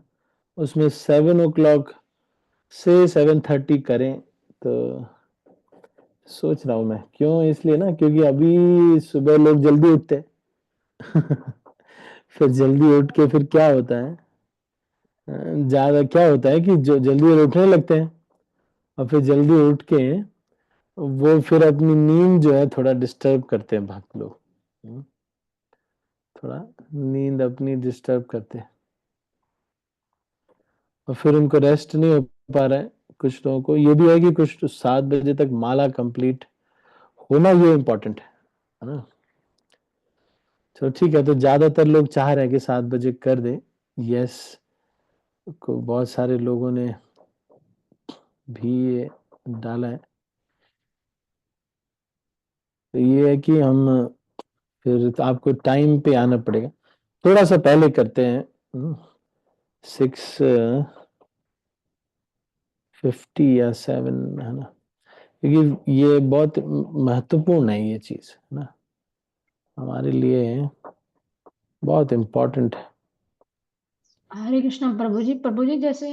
उसमें 7 o'clock से 7:30 करें, तो सोच रहा हूँ मैं, क्यों इसलिए ना, क्योंकि अभी सुबह लोग जल्दी उठते हैं फिर जल्दी उठ के फिर क्या होता है, ज्यादा क्या होता है कि जो जल्दी उठने लगते हैं और फिर जल्दी उठ के वो फिर अपनी नींद जो है थोड़ा डिस्टर्ब करते हैं भक्त लोग। थोड़ा नींद अपनी डिस्टर्ब करते हैं और फिर उनको रेस्ट नहीं हो पा रहा है। कुछ लोगों को ये भी है कि कुछ 7 बजे तक माला कंप्लीट होना ये इम्पोर्टेंट है ना। चलो ठीक है, तो ज्यादातर लोग चाह रहे हैं कि 7 बजे कर दे। यस, को बहुत सारे लोगों ने भी ये डाला है। तो ये है कि हम फिर तो आपको टाइम पे आना पड़ेगा, थोड़ा सा पहले करते हैं 6:50 या 7 है ना, क्योंकि ये बहुत महत्वपूर्ण है, ये चीज है ना, हमारे लिए बहुत इम्पोर्टेंट है। हरे कृष्णा प्रभु जी जैसे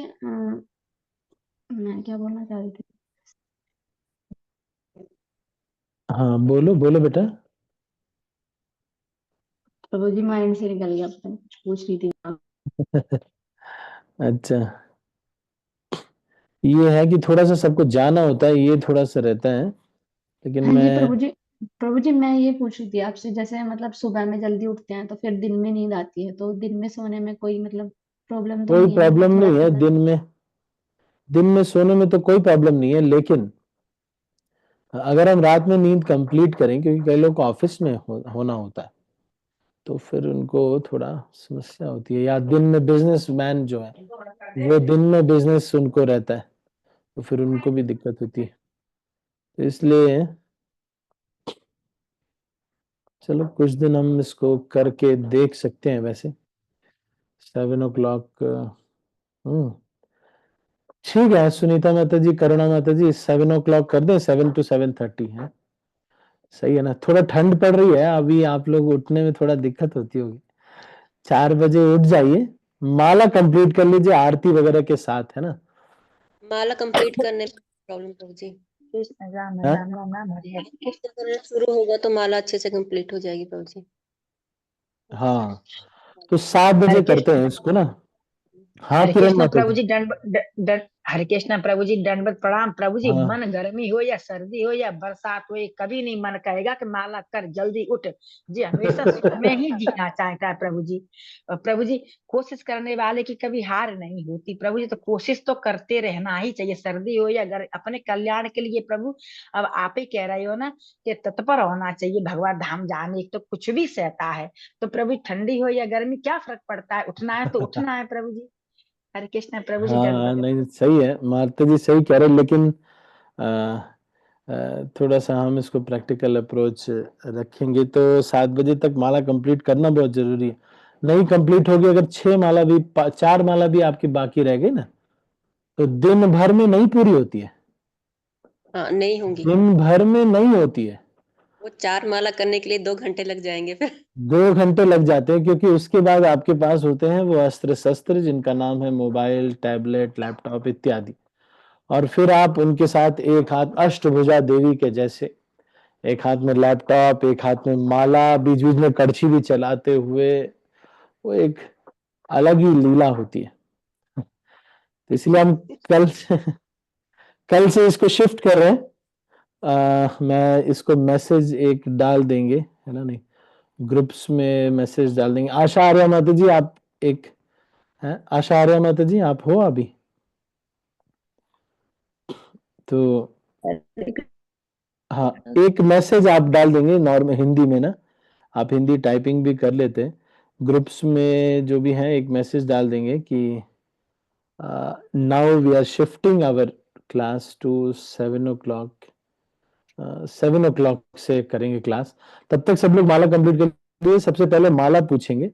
मैं क्या बोलना चाह रही थी। हाँ बोलो बोलो बेटा। प्रभु जी माइंड से निकल गया, पता नहीं कुछ पूछ रही थी। अच्छा, ये है कि थोड़ा सा सबको जाना होता है, ये थोड़ा सा रहता है, लेकिन हाँ जी मैं प्रभु जी मैं ये पूछ रही थी आपसे, जैसे मतलब सुबह में जल्दी उठते हैं तो फिर दिन में नींद आती है, तो दिन में सोने में कोई मतलब प्रॉब्लम तो कोई नहीं है, मतलब प्रॉब्लम थोड़ा नहीं है पता। दिन में सोने में तो कोई प्रॉब्लम नहीं है, लेकिन अगर हम रात में नींद कंप्लीट करें, क्योंकि कई लोग को ऑफिस में होना होता है, तो फिर उनको थोड़ा समस्या होती है, या दिन में बिजनेसमैन जो है वो दिन में बिजनेस उनको रहता है, तो फिर उनको भी दिक्कत होती है। तो इसलिए चलो कुछ दिन हम इसको करके देख सकते हैं। वैसे 7 o'clock ठीक है सुनीता माता जी, करुणा माता जी, 7 o'clock कर दें, 7 to 7:30 है, सही है ना। थोड़ा ठंड पड़ रही है अभी, आप लोग उठने में थोड़ा दिक्कत होती होगी, 4 बजे उठ जाइए, माला कंप्लीट कर लीजिए आरती वगैरह के साथ, है ना। माला कंप्लीट करने में प्रॉब्लम प्रभु जी, कृष्ण राम हाँ? राम राम राम हरे हरे। कृष्ण करना शुरू होगा तो माला अच्छे से कंप्लीट हो जाएगी प्रभु जी। हाँ, तो 7 हरे बजे करते कृष्ण हैं इसको ना। हाँ हरे किरण कृष्ण माता प्रभु जी। जी हरे कृष्ण प्रभु जी दंडवत प्रणाम प्रभु जी। हाँ मन गर्मी हो या सर्दी हो या बरसात हो, ये कभी नहीं मन कहेगा कि माला कर जल्दी उठ। जी हमेशा सुख में ही जीना चाहता है प्रभु जी। और प्रभु जी कोशिश करने वाले की कभी हार नहीं होती प्रभु जी, तो कोशिश तो करते रहना ही चाहिए, सर्दी हो या अपने कल्याण के लिए प्रभु। अब आप ही कह रहे हो ना कि तत्पर होना चाहिए भगवान धाम जाने, तो कुछ भी सहता है। तो प्रभु ठंडी हो या गर्मी क्या फर्क पड़ता है, उठना है तो उठना है प्रभु जी। हरे कृष्ण प्रभु जी हाँ दंडवत। नहीं सही है, माता जी सही कह रहे हैं, लेकिन थोड़ा सा हम इसको प्रैक्टिकल अप्रोच रखेंगे तो 7 बजे तक माला कंप्लीट करना बहुत जरूरी है। नहीं कंप्लीट होगी, अगर 6 माला भी 4 माला भी आपकी बाकी रह गई ना, तो दिन भर में नहीं पूरी होती है, हाँ नहीं होंगी, दिन भर में नहीं होती है, वो 4 माला करने के लिए 2 घंटे लग जाएंगे फिर। 2 घंटे लग जाते हैं, क्योंकि उसके बाद आपके पास होते हैं वो अस्त्र शस्त्र जिनका नाम है मोबाइल, टैबलेट, लैपटॉप इत्यादि, और फिर आप उनके साथ एक हाथ अष्टभुजा देवी के जैसे, एक हाथ में लैपटॉप, एक हाथ में माला, बीच बीच में कड़छी भी चलाते हुए, वो एक अलग ही लीला होती है। तो इसलिए हम कल से कल से इसको शिफ्ट कर रहे हैं। मैं इसको मैसेज एक डाल देंगे, है ना, नहीं ग्रुप्स में मैसेज डाल देंगे। आशा आर्या माता जी आप एक है, आशा आर्या माता जी आप हो अभी, तो हाँ एक मैसेज आप डाल देंगे नॉर्मल हिंदी में ना, आप हिंदी टाइपिंग भी कर लेते हैं, ग्रुप्स में जो भी हैं एक मैसेज डाल देंगे कि now we are shifting our class to 7 o'clock, 7 o'clock से करेंगे क्लास। तब तक सब लोग माला कंप्लीट कर लिए, सबसे पहले माला पूछेंगे,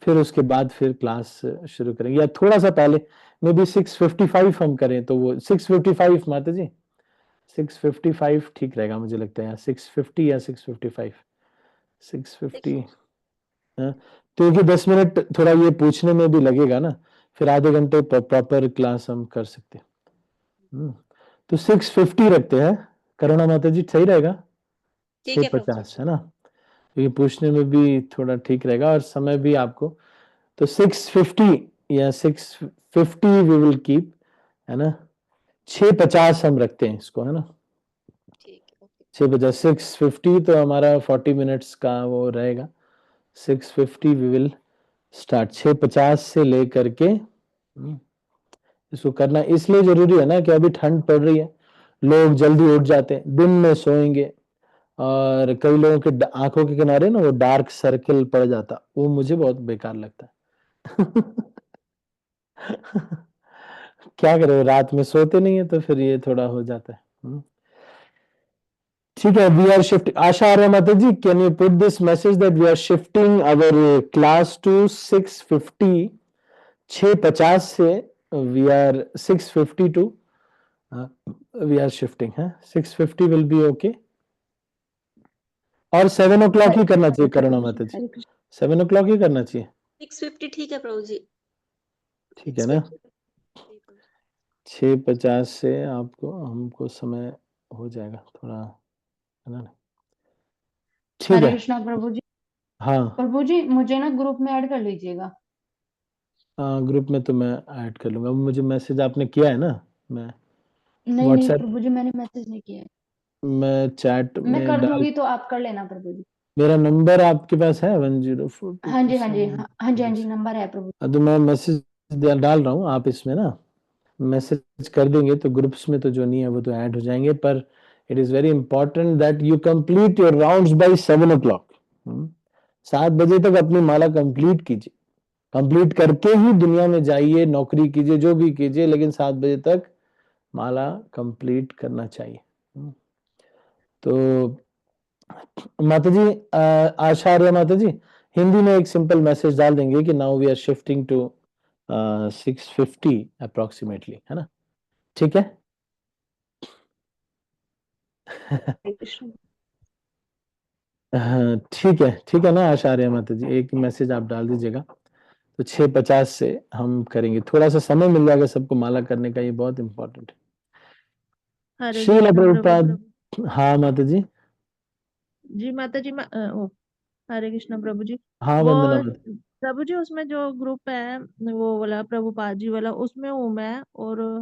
फिर उसके बाद फिर क्लास शुरू करेंगे, या थोड़ा सा पहले मे बी 6:55 हम करें, तो वो 6:55 माता जी 6:55 ठीक रहेगा मुझे लगता है, 6:50 या 6:55, 6:50, हाँ, क्योंकि 10 मिनट थोड़ा ये पूछने में भी लगेगा ना, फिर आधे घंटे प्रॉपर क्लास हम कर सकते हैं। तो 6:50 रखते हैं, करुणा माता जी सही रहेगा, ठीक है प्रभु जी। 6:50 है ना, क्योंकि पूछने में भी थोड़ा ठीक रहेगा और समय भी आपको, तो 6:50 या 6:50 वी विल कीप, है ना, 6:50 हम रखते हैं इसको, है ना, ठीक है, ओके। 6:50, 6:50 तो हमारा 40 मिनट्स का वो रहेगा, 6:50 वी विल स्टार्ट। 6:50 से लेकर के इसको करना इसलिए जरूरी है ना कि अभी ठंड पड़ रही है, लोग जल्दी उठ जाते हैं, दिन में सोएंगे, और कई लोगों के आंखों के किनारे ना वो डार्क सर्कल पड़ जाता, वो मुझे बहुत बेकार लगता है। क्या करें, रात में सोते नहीं है तो फिर ये थोड़ा हो जाता है। ठीक है, we are shift. Asha Arya माता जी, can you put this message that we are shifting our class to 6:50, 6:50 से we are 6:50 to we are shifting है, 6:50 विल बी ओके। और 7 o'clock ही करना चाहिए करुणा माता जी, 7 o'clock ही करना चाहिए। 6:50 ठीक है प्रभु जी। ठीक है ना, 6:50 6:50 से आपको हमको समय हो जाएगा थोड़ा, है ना। ठीक हरे है, कृष्णा प्रभु जी। हाँ प्रभु जी मुझे ना ग्रुप में ऐड कर लीजिएगा। ग्रुप में तो मैं ऐड कर लूंगा। मुझे मैसेज आपने किया है ना, मैं नहीं नहीं व्हाट्सएप प्रभु जी, मैंने मैसेज नहीं किया है। में चैट मैं में कर डाल, दूंगी तो आप कर लेना प्रभु जी। मेरा नंबर आपके पास है 1042 हाँ जी हाँ जी हाँ जी हाँ जी, नंबर है प्रभु। तो मैं मैसेज डाल रहा हूँ, आप इसमें ना मैसेज कर देंगे तो ग्रुप्स में तो जो नहीं है वो तो ऐड हो जाएंगे। पर it is very important that you complete your rounds by 7 o'clock। 7 बजे तक अपनी माला कंप्लीट कीजिए, कंप्लीट करके ही दुनिया में जाइए, नौकरी कीजिए, जो भी कीजिए, लेकिन 7 बजे तक माला कंप्लीट करना चाहिए। तो माता जी, आचार्य माता जी, हिंदी में एक सिंपल मैसेज डाल देंगे कि now we are shifting to 6:50 approximately, है ना। ठीक है। हाँ ठीक है ना आचार्य माता जी, एक मैसेज आप डाल दीजिएगा तो 6:50 से हम करेंगे, थोड़ा सा समय मिल जाएगा सबको माला करने का, ये बहुत इंपॉर्टेंट है। हरे श्रील कृष्ण प्रभु। प्रभुपाद, हाँ माता जी। जी माता जी, हरे कृष्ण प्रभु जी। हाँ वो वंदना माता। प्रभु जी, उसमें जो ग्रुप है वो वाला प्रभुपाद जी वाला, उसमें हूँ मैं, और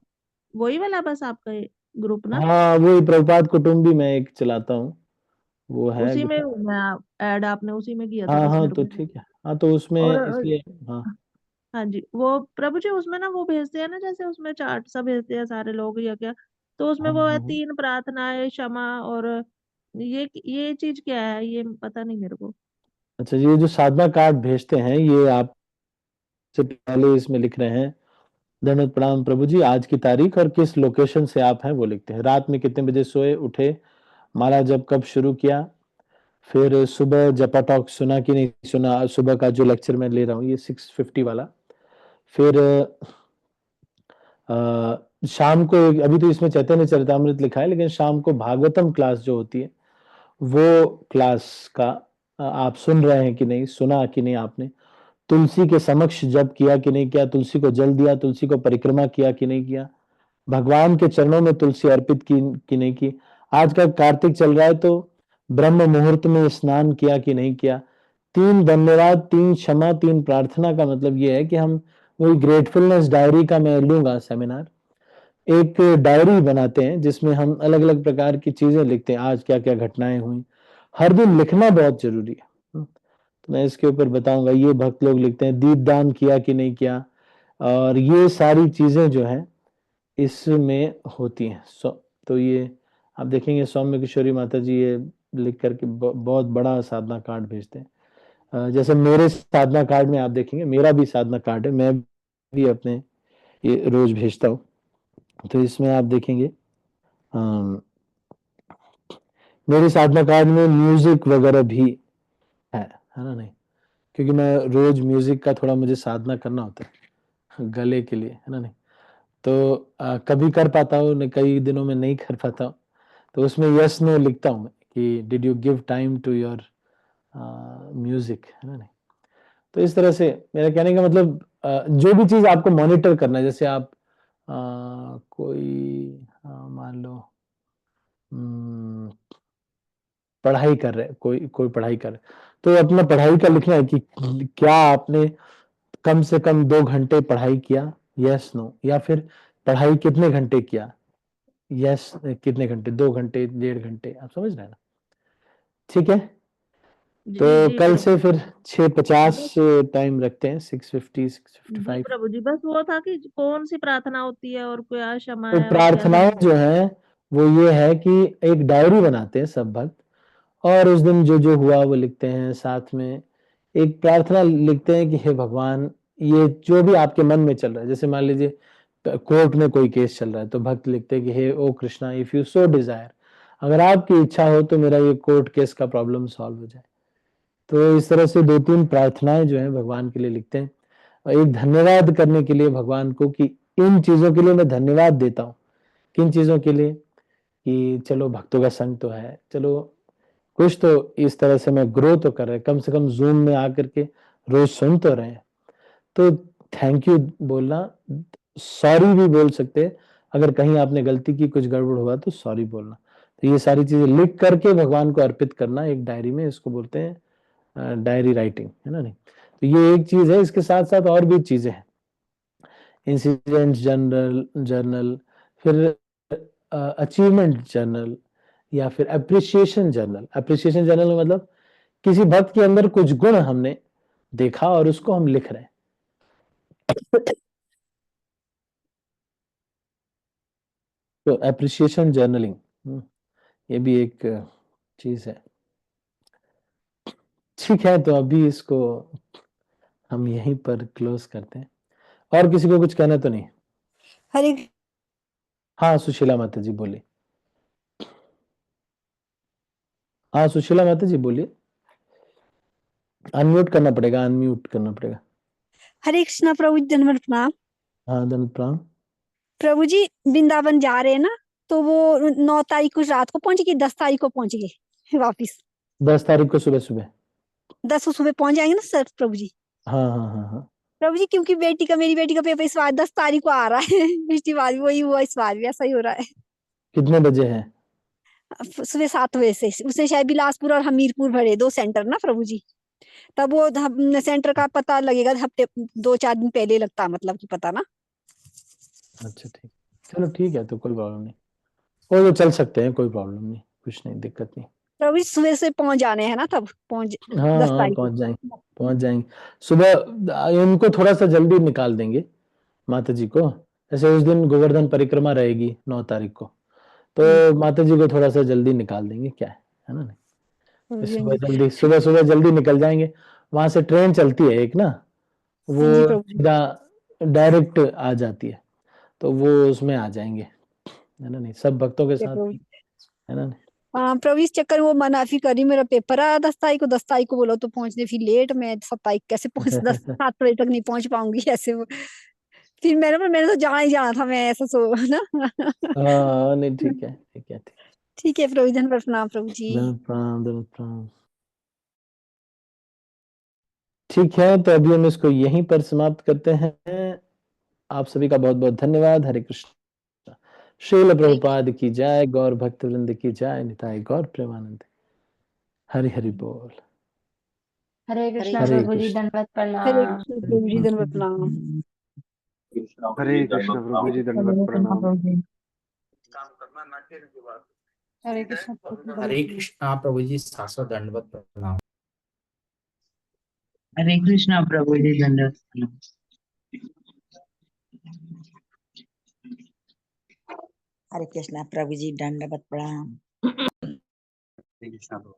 वही वाला बस आपका ग्रुप ना, हाँ वही प्रभुपाद कुटुंबी मैं एक चलाता हूँ, वो है उसी में ग्रुप। हूँ मैं। ऐड आपने उसी में किया था हाँ बस हाँ मेरे तो को। ठीक है, हाँ तो उसमें और इसलिए, हाँ हाँ जी, वो प्रभु जी उसमें ना वो भेजते हैं ना, जैसे उसमें चार्ट सा भेजते हैं सारे लोग या क्या, तो उसमें हाँ वो है हाँ हाँ। 3 प्रार्थनाएं, क्षमा, और ये चीज क्या है, ये पता नहीं मेरे को। अच्छा, ये जो साधना कार्ड भेजते हैं ये आप से पहले इसमें लिख रहे हैं, दंडवत प्रणाम प्रभु जी, आज की तारीख और किस लोकेशन से आप हैं वो लिखते हैं, रात में कितने बजे सोए उठे, माला जब कब शुरू किया, फिर सुबह जपा टॉक सुना कि नहीं सुना, सुबह का जो लेक्चर मैं ले रहा हूँ ये 6:50 वाला, फिर शाम को अभी तो इसमें चैतन्य चरितामृत लिखा है, लेकिन शाम को भागवतम क्लास जो होती है वो क्लास का आप सुन रहे हैं कि नहीं, सुना कि नहीं आपने, तुलसी के समक्ष जप किया कि नहीं किया, तुलसी को जल दिया, तुलसी को परिक्रमा किया कि नहीं किया, भगवान के चरणों में तुलसी अर्पित की कि नहीं की, आज का कार्तिक चल रहा है तो ब्रह्म मुहूर्त में स्नान किया कि नहीं किया, 3 धन्यवाद, 3 क्षमा, 3 प्रार्थना का मतलब ये है कि हम वही ग्रेटफुलनेस डायरी का मैं लूंगा सेमिनार, एक डायरी बनाते हैं जिसमें हम अलग अलग प्रकार की चीजें लिखते हैं, आज क्या क्या घटनाएं हुई, हर दिन लिखना बहुत जरूरी है। तो मैं इसके ऊपर बताऊंगा, ये भक्त लोग लिखते हैं दीपदान किया कि नहीं किया, और ये सारी चीजें जो है इसमें होती हैं। तो ये आप देखेंगे सौम्य किशोरी माता जी ये लिख करके बहुत बड़ा साधना कार्ड भेजते हैं। जैसे मेरे साधना कार्ड में आप देखेंगे, मेरा भी साधना कार्ड है, मैं भी अपने ये रोज भेजता हूँ, तो इसमें आप देखेंगे मेरे साधना कार्ड में म्यूजिक वगैरह भी है ना, नहीं, क्योंकि मैं रोज म्यूजिक का थोड़ा मुझे साधना करना होता है गले के लिए, है ना, नहीं, तो कभी कर पाता हूँ, कई दिनों में नहीं कर पाता हूँ, तो उसमें यस नो लिखता हूँ मैं कि did you give time to your music, है ना, नहीं। तो इस तरह से मेरा कहने का मतलब जो भी चीज आपको मॉनिटर करना है, जैसे आप कोई मान लो पढ़ाई कर रहे, कोई कोई पढ़ाई कर रहे, तो अपना पढ़ाई का लिखना है कि क्या आपने कम से कम 2 घंटे पढ़ाई किया, यस नो, या फिर पढ़ाई कितने घंटे किया, यस कितने घंटे, 2 घंटे, 1.5 घंटे, आप समझ रहे हैं ना। ठीक है, जी तो जी कल प्रभु से फिर 6:50 टाइम रखते हैं, 6:50 जी 6:55। प्रभु जी, बस वो था कि कौन सी प्रार्थना होती है और क्या क्षमा तो है और क्या प्रार्थनाएं धन्यवाद। जो है वो ये है कि एक डायरी बनाते हैं सब भक्त, और उस दिन जो जो हुआ वो लिखते हैं, साथ में एक प्रार्थना लिखते हैं कि हे भगवान, ये जो भी आपके मन में चल रहा है, जैसे मान लीजिए कोर्ट में कोई केस चल रहा है तो भक्त लिखते हैं कि हे O Krishna, if you so desire, अगर आपकी इच्छा हो तो मेरा ये कोर्ट केस का प्रॉब्लम सॉल्व हो जाए। तो इस तरह से 2-3 प्रार्थनाएं जो है भगवान के लिए लिखते हैं, और एक धन्यवाद करने के लिए भगवान को कि इन चीजों के लिए मैं धन्यवाद देता हूँ। किन चीजों के लिए? कि चलो भक्तों का संग तो है, चलो कुछ तो इस तरह से मैं ग्रो तो कर रहे, कम से कम जूम में आकर के रोज सुन तो रहे हैं। तो थैंक यू बोलना, सॉरी भी बोल सकते हैं, अगर कहीं आपने गलती की, कुछ गड़बड़ हुआ तो सॉरी बोलना। तो ये सारी चीजें लिख करके भगवान को अर्पित करना एक डायरी में, इसको बोलते हैं डायरी राइटिंग, है ना? नहीं, तो ये एक चीज है। इसके साथ साथ और भी चीजें हैं, इंसिडेंट जर्नल, फिर अचीवमेंट जर्नल, या फिर अप्रिसिएशन जर्नल। अप्रिसिएशन जर्नल मतलब किसी भक्त के अंदर कुछ गुण हमने देखा और उसको हम लिख रहे हैं। तो अप्रिसिएशन जर्नलिंग, ये भी एक चीज है। ठीक है, तो अभी इसको हम यहीं पर क्लोज करते हैं। और किसी को कुछ कहना तो नहीं? हरे हाँ सुशीला माता जी बोलिए। हाँ सुशीला माता जी बोलिए, अनम्यूट करना पड़ेगा, अनम्यूट करना पड़ेगा। हरे कृष्णा प्रभु जी, धन्यवाद प्रणाम। हाँ धन्यवाद प्रणाम। प्रभु जी वृंदावन जा रहे हैं ना, तो वो 9 तारीख को रात को पहुंच गए, 10 तारीख को पहुंच गए वापिस। 10 तारीख को सुबह सुबह। 10 को सुबह पहुंच जाएंगे ना सर प्रभु जी? हाँ हाँ हाँ हाँ। प्रभु जी क्योंकि मेरी बेटी का पेपर इस बार 10 तारीख को आ रहा है। पिछली बार भी वही हुआ, इस बार भी ऐसा ही हो रहा है। कितने बजे है? सुबह 7 बजे से उसने शायद बिलासपुर और हमीरपुर भरे, 2 सेंटर ना प्रभु जी। तब वो सेंटर का पता लगेगा हफ्ते 2-4 दिन पहले लगता, मतलब कि पता ना। अच्छा ठीक, चलो ठीक है, तो कोई प्रॉब्लम नहीं, वो तो चल सकते हैं, कोई प्रॉब्लम नहीं, कुछ नहीं, दिक्कत नहीं। प्रभु जी सुबह से पहुंच जाने हैं ना, तब पहुंच हाँ 10 हाँ तारीख को पहुंच जाएंगे, पहुंच जाएंगे सुबह। इनको थोड़ा सा जल्दी निकाल देंगे माता जी को, जैसे उस दिन गोवर्धन परिक्रमा रहेगी 9 तारीख को, तो माता जी को थोड़ा सा जल्दी निकाल देंगे, क्या है ना? नहीं, जी सुबह जल्दी, सुबह सुबह जल्दी निकल जाएंगे। वहां से ट्रेन चलती है एक ना, वो जी प्रभु जी। सीधा डायरेक्ट आ जाती है, तो वो उसमें आ जाएंगे, है ना? नहीं, सब भक्तों के साथ, प्रभु है ना? नहीं, हाँ प्रभु, इस चक्कर में वो मनाफी करी, मेरा पेपर है 10 तारीख को बोलो तो पहुंचने, फिर लेट, मैं 7 तारीख कैसे पहुंच 7 बजे तक नहीं पहुंच पाऊंगी ऐसे वो। फिर मैंने तो जाना ही जाना था, मैं ऐसा सो ना। हाँ नहीं ठीक है, ठीक है, ठीक। ठीक है प्रभु, धन्यवाद प्रणाम प्रभु जी। धन्यवाद प्रणाम, धन्यवाद प्रणाम। ठीक है, तो अभी हम इसको यहीं पर समाप्त करते हैं। आप सभी का बहुत बहुत धन्यवाद। हरे कृष्ण। श्रील प्रभुपाद की जय, गौर भक्त वृंद की जय, निताई गौर प्रेमानंद। हरि हरि बोल। हरे कृष्णा हरे प्रभु जी, कृष्ण। दंडवत हरे प्रणाम। कृष्ण प्रभु जी, धन्यवाद प्रणाम। हरे कृष्ण प्रभु जी, दंडवत प्रणाम। हरे कृष्ण प्रभु जी, हरे कृष्णा प्रभु जी, सासो दंडवत प्रणाम। हरे कृष्णा प्रभु जी, दंडवत प्रणाम। हरे कृष्णा प्रभु जी, दंडवत प्रणाम। हरे कृष्णा प्रभु।